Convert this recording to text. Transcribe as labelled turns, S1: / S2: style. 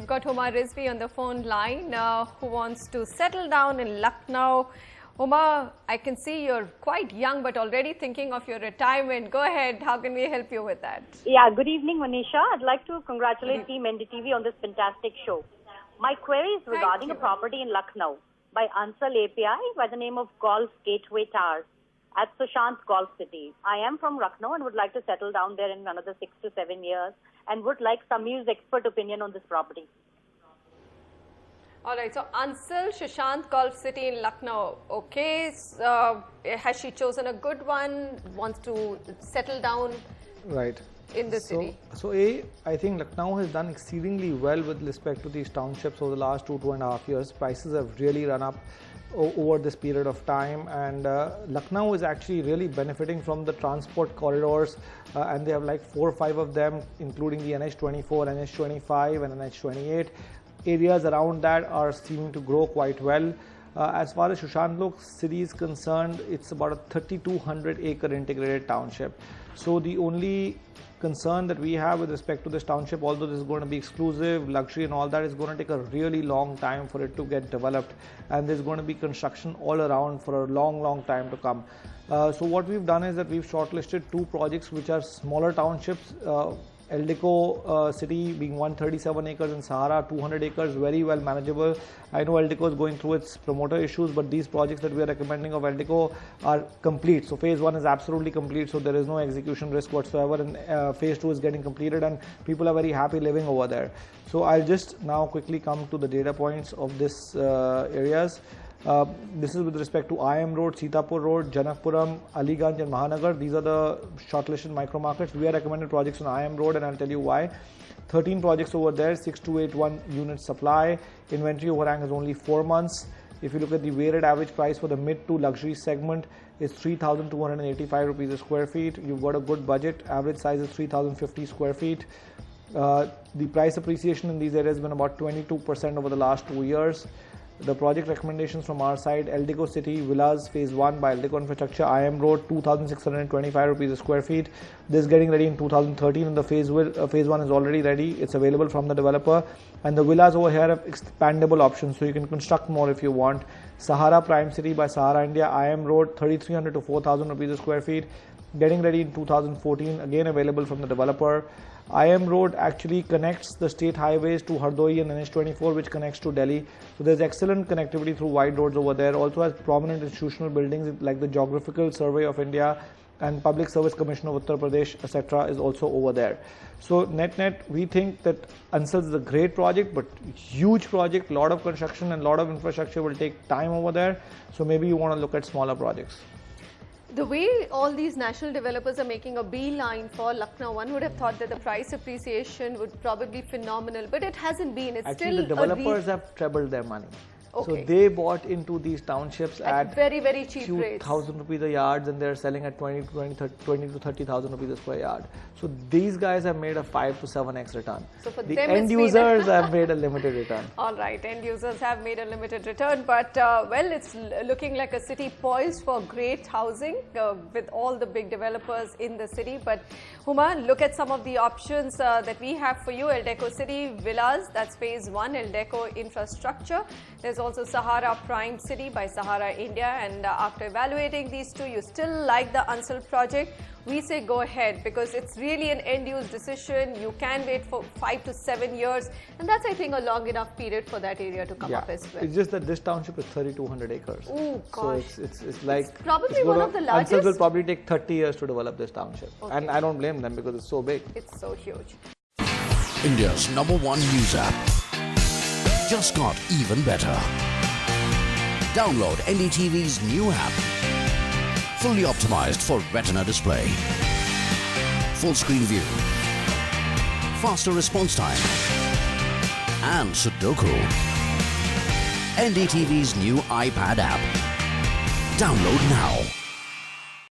S1: We've got Huma Rizvi on the phone line who wants to settle down in Lucknow. Huma, I can see you're quite young but already thinking of your retirement. Go ahead. How can we help you with that?
S2: Yeah, good evening, Manisha. I'd like to congratulate Team NDTV on this fantastic show. My query is regarding a property in Lucknow by Ansal API by the name of Golf Gateway Towers at Sushant Golf City. I am from Lucknow and would like to settle down there in another 6 to 7 years and would like Samir's expert opinion on this property.
S1: All right, so Ansal Sushant Golf City in Lucknow. Okay, has she chosen a good one? Wants to settle down in the city?
S3: So I think Lucknow has done exceedingly well with respect to these townships over the last 2.5 years. Prices have really run up over this period of time, and Lucknow is actually really benefiting from the transport corridors, and they have like 4 or 5 of them, including the NH24, NH25 and NH28. Areas around that are seeming to grow quite well. As far as Sushant City is concerned, it's about a 3,200 acre integrated township. So the only concern that we have with respect to this township, although this is going to be exclusive, luxury and all that, is going to take a really long time for it to get developed, and there's going to be construction all around for a long time to come. So what we've done is that we've shortlisted 2 projects which are smaller townships. Eldeco City being 137 acres and Sahara 200 acres, very well manageable. I know Eldeco is going through its promoter issues, but these projects that we are recommending of Eldeco are complete. So phase 1 is absolutely complete, so there is no execution risk whatsoever, and phase 2 is getting completed and people are very happy living over there. So I'll just now quickly come to the data points of this areas. This is with respect to IM Road, Sitapur Road, Janakpuram, Aliganj and Mahanagar. These are the shortlisted micro markets. We are recommending projects on IM Road and I'll tell you why. 13 projects over there, 6281 units supply. Inventory overhang is only 4 months. If you look at the weighted average price for the mid to luxury segment, is 3,285 rupees a square feet. You've got a good budget. Average size is 3,050 square feet. The price appreciation in these areas has been about 22% over the last 2 years. The project recommendations from our side: Eldeco City Villas Phase 1 by Eldeco Infrastructure, IM Road, 2,625 rupees a square feet. This is getting ready in 2013, and the phase 1 is already ready. It's available from the developer, and the villas over here have expandable options, so you can construct more if you want. Sahara Prime City by Sahara India, IM Road, 3,300 to 4,000 rupees a square feet. Getting ready in 2014, again available from the developer. IM Road actually connects the state highways to Hardoi and NH24, which connects to Delhi. So there's excellent connectivity through wide roads over there. Also has prominent institutional buildings like the Geographical Survey of India and Public Service Commission of Uttar Pradesh, etc. is also over there. So net, we think that Ansal is a great project, but huge project, lot of construction and lot of infrastructure will take time over there. So maybe you want to look at smaller projects.
S1: The way all these national developers are making a beeline for Lucknow, one would have thought that the price appreciation would probably be phenomenal, but it hasn't been. It's
S3: actually
S1: still
S3: the developers have trebled their money.
S1: Okay.
S3: So they bought into these townships at
S1: very cheap rates.
S3: 2,000 rupees a yard, and they're selling at 20 to 30,000 rupees a square yard. So these guys have made a 5 to 7x return.
S1: So for
S3: the
S1: them
S3: end users have made a limited return.
S1: All right, end users have made a limited return, but well, it's looking like a city poised for great housing with all the big developers in the city. But Huma, look at some of the options that we have for you. Eldeco City Villas, that's phase 1, Eldeco Infrastructure. There's also Sahara Prime City by Sahara India, and after evaluating these 2, you still like the Ansal project, we say go ahead, because it's really an end-use decision. You can wait for 5 to 7 years, and that's, I think, a long enough period for that area to come up as well.
S3: It's just that this township is 3,200 acres.
S1: Oh gosh.
S3: So it's like...
S1: It's probably one of the largest.
S3: Ansal will probably take 30 years to develop this township.
S1: Okay.
S3: And I don't blame them because it's so big.
S1: It's so huge.
S4: India's #1 news app just got even better. Download NDTV's new app. Fully optimized for retina display. Full screen view. Faster response time. And Sudoku. NDTV's new iPad app. Download now.